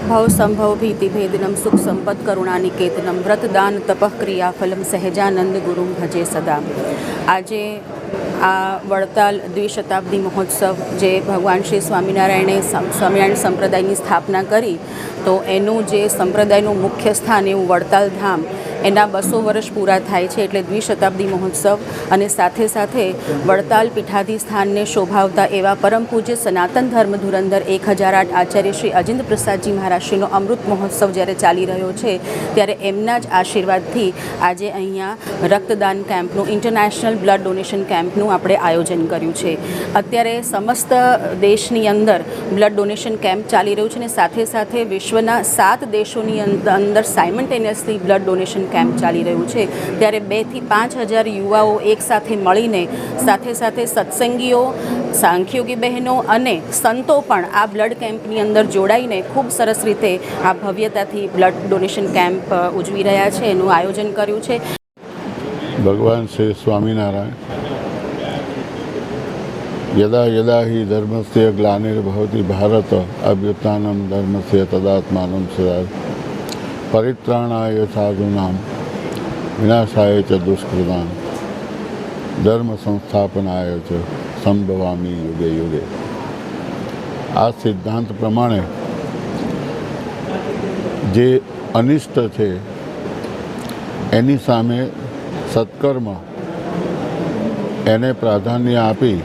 ભવ સંભવ ભીતિ ભેદનમ સુખ સંપત કરુણાનિકેતનમ વ્રતદાન તપઃ ક્રિયાફલમ સહેજાનંદ ગુરુમ ભજે સદા. આજે આ વડતાલ દ્વિશતાબ્દી મહોત્સવ જે ભગવાન શ્રી સ્વામિનારાયણ સંપ્રદાયની સ્થાપના કરી, તો એનું જે સંપ્રદાયનું મુખ્ય સ્થાન એવું વડતાલ ધામ, એના 200 વર્ષ પૂરા થાય છે, એટલે દ્વિશતાબ્દી મહોત્સવ. અને સાથે સાથે વડતાલ પીઠાધિસ્થાનને શોભાવતા એવા પરમ પૂજ્ય સનાતન ધર્મ ધુરંધર 1008 આચાર્ય શ્રી અજેન્દ્ર પ્રસાદજી મહારાજશ્રીનો અમૃત મહોત્સવ જ્યારે ચાલી રહ્યો છે, ત્યારે એમના જ આશીર્વાદથી આજે અહીંયા રક્તદાન કેમ્પનું, ઇન્ટરનેશનલ બ્લડ ડોનેશન કેમ્પનું આપણે આયોજન કર્યું છે. અત્યારે સમસ્ત દેશની અંદર બ્લડ ડોનેશન કેમ્પ ચાલી રહ્યું છે અને સાથે સાથે વિશ્વના 7 દેશોની અંદર સાયમલ્ટેનિયસલી બ્લડ ડોનેશન કેમ્પ ચાલી રહ્યું છે. ત્યારે 2,000 થી 5,000 યુવાઓ એકસાથે મળીને, સાથે સાથે સત્સંગીઓ, સાંખ્યોગી બહેનો અને સંતો પણ આ બ્લડ કેમ્પની અંદર જોડાઈને ખૂબ સરસ રીતે આ ભવ્યતાથી બ્લડ ડોનેશન કેમ્પ ઉજવી રહ્યા છે, એનું આયોજન કર્યું છે. ભગવાન શ્રી સ્વામિનારાયણ યદા યદા હિ ધર્મસ્ય ગ્લાનિર્ભવતિ ભારત અભ્યુત્થાનમ ધર્મસ્ય તદાત્માનમ સ્યાત્ પરિત્રાણાય સાધૂનાં વિનાશાય ચ દુષ્કૃતાં ધર્મ સંસ્થાપનાય ચ સંભવામી યુગે યુગે. આ સિદ્ધાંત પ્રમાણે જે અનિષ્ટ છે એની સામે સત્કર્મ એને પ્રાધાન્ય આપી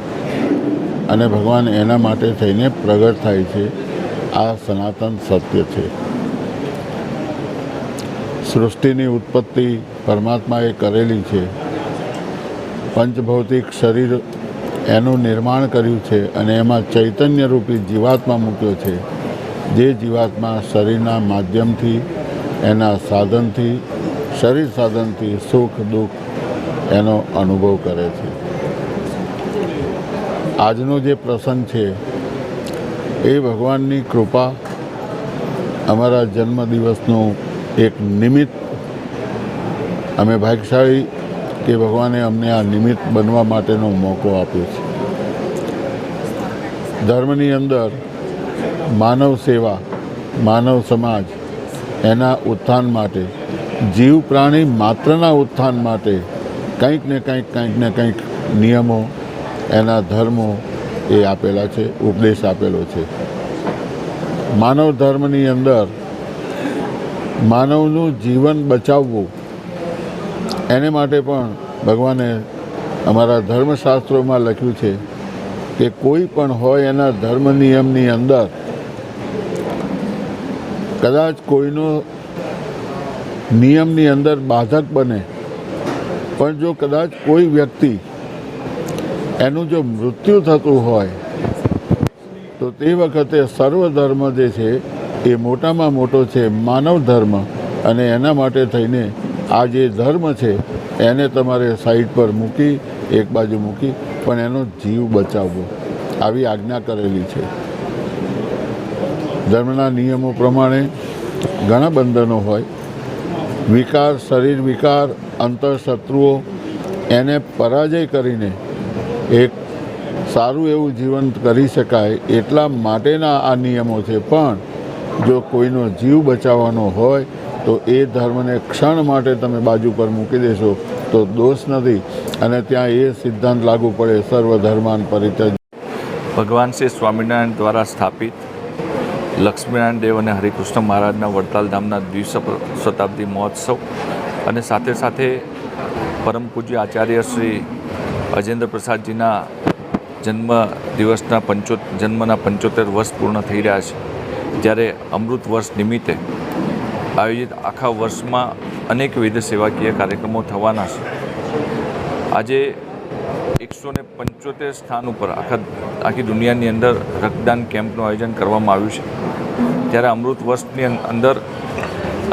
અને ભગવાન એના માટે થઈને પ્રગટ થાય છે. આ સનાતન સત્ય છે. સૃષ્ટિની ઉત્પત્તિ પરમાત્માએ કરેલી છે. પંચભૌતિક શરીર એનું નિર્માણ કર્યું છે અને એમાં ચૈતન્યરૂપી જીવાત્મા મૂક્યો છે. જે જીવાત્મા શરીરના માધ્યમથી, એના સાધનથી, શરીર સાધનથી સુખ દુઃખ એનો અનુભવ કરે છે. આજનો જે પ્રસંગ છે એ ભગવાનની કૃપા, અમારા જન્મદિવસનું એક નિમિત્ત. અમે ભાગ્યશાળી કે ભગવાને અમને આ નિમિત્ત બનવા માટેનો મોકો આપ્યો છે. ધર્મની અંદર માનવ સેવા, માનવ સમાજ એના ઉત્થાન માટે, જીવ પ્રાણી માત્રના ઉત્થાન માટે કંઈક ને કંઈક નિયમો, એના ધર્મો એ આપેલા છે, ઉપદેશ આપેલો છે. માનવ ધર્મની અંદર માનવનું જીવન બચાવવું એને માટે પણ ભગવાને અમારા ધર્મશાસ્ત્રોમાં લખ્યું છે કે કોઈ પણ હોય એના ધર્મ નિયમની અંદર કદાચ કોઈનો નિયમની અંદર બાધક બને, પણ જો કદાચ કોઈ વ્યક્તિ એનું જો મૃત્યુ થતું હોય તો તે વખતે સર્વધર્મ જે છે એ મોટામાં મોટો છે માનવ ધર્મ. અને એના માટે થઈને આ જે ધર્મ છે એને તમારે સાઈડ પર મૂકી, એક બાજુ મૂકી, પણ એનો જીવ બચાવવો, આવી આજ્ઞા કરેલી છે. ધર્મના નિયમો પ્રમાણે ઘણા બંધનો હોય. વિકાર, શરીર વિકાર, અંતઃશત્રુઓ, એને પરાજય કરીને એક સારું એવું જીવન કરી શકાય એટલા માટેના આ નિયમો છે. પણ જો કોઈનો જીવ બચાવવાનો હોય તો એ ધર્મને ક્ષણ માટે તમે બાજુ પર મૂકી દેશો તો દોષ નથી, અને ત્યાં એ સિદ્ધાંત લાગુ પડે, સર્વધર્માન પરિત્યજ. ભગવાન શ્રી સ્વામિનારાયણ દ્વારા સ્થાપિત લક્ષ્મીનારાયણ દેવ અને હરિકૃષ્ણ મહારાજના વડતાલ ધામના દ્વિશતાબ્દી મહોત્સવ અને સાથે સાથે પરમ પૂજ્ય આચાર્ય શ્રી અજેન્દ્ર પ્રસાદજીના જન્મના 75 વર્ષ પૂર્ણ થઈ રહ્યા છે. જ્યારે અમૃત વર્ષ નિમિત્તે આયોજિત આખા વર્ષમાં અનેકવિધ સેવાકીય કાર્યક્રમો થવાના છે. આજે 175 સ્થાન ઉપર આખી દુનિયાની અંદર રક્તદાન કેમ્પનું આયોજન કરવામાં આવ્યું છે. ત્યારે અમૃત વર્ષની અંદર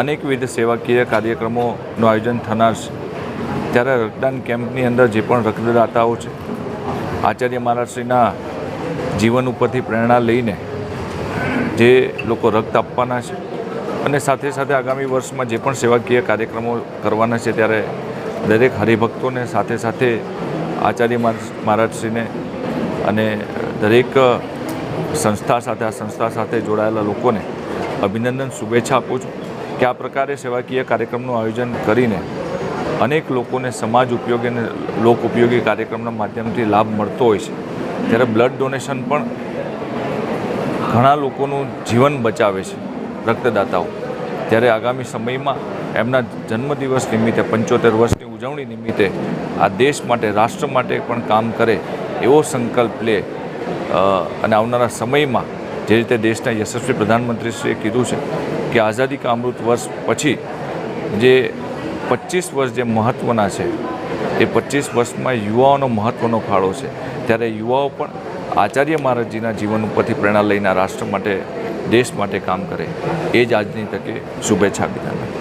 અનેકવિધ સેવાકીય કાર્યક્રમોનું આયોજન થનાર છે. ત્યારે રક્તદાન કેમ્પની અંદર જે પણ રક્તદાતાઓ છે, આચાર્ય મહારાજશ્રીના જીવન ઉપરથી પ્રેરણા લઈને જે લોકો રક્ત આપવાના છે અને સાથે સાથે આગામી વર્ષમાં જે પણ સેવાકીય કાર્યક્રમો કરવાના છે, ત્યારે દરેક હરિભક્તોને સાથે સાથે આચાર્ય મહારાજશ્રીને અને દરેક સંસ્થા સાથે જોડાયેલા લોકોને અભિનંદન શુભેચ્છા આપું છું કે આ પ્રકારે સેવાકીય કાર્યક્રમનું આયોજન કરીને અનેક લોકોને સમાજ ઉપયોગી અને લોક ઉપયોગી કાર્યક્રમના માધ્યમથી લાભ મળતો હોય છે. ત્યારે બ્લડ ડોનેશન પણ ઘણા લોકોનું જીવન બચાવે છે રક્તદાતાઓ. ત્યારે આગામી સમયમાં એમના જન્મદિવસ નિમિત્તે 75 વર્ષની ઉજવણી નિમિત્તે આ દેશ માટે રાષ્ટ્ર માટે પણ કામ કરે એવો સંકલ્પ લે અને આવનારા સમયમાં જે રીતે દેશના યશસ્વી પ્રધાનમંત્રીશ્રીએ કીધું છે કે આઝાદી કા અમૃત વર્ષ પછી જે 25 વર્ષ જે મહત્ત્વના છે એ 25 વર્ષમાં યુવાઓનો મહત્ત્વનો ફાળો છે. ત્યારે યુવાઓ પણ આચાર્ય મહારાજજીના જીવન ઉપરથી પ્રેરણા લઈને રાષ્ટ્ર માટે દેશ માટે કામ કરે એ જ આજની તકે શુભેચ્છા અભિનંદન.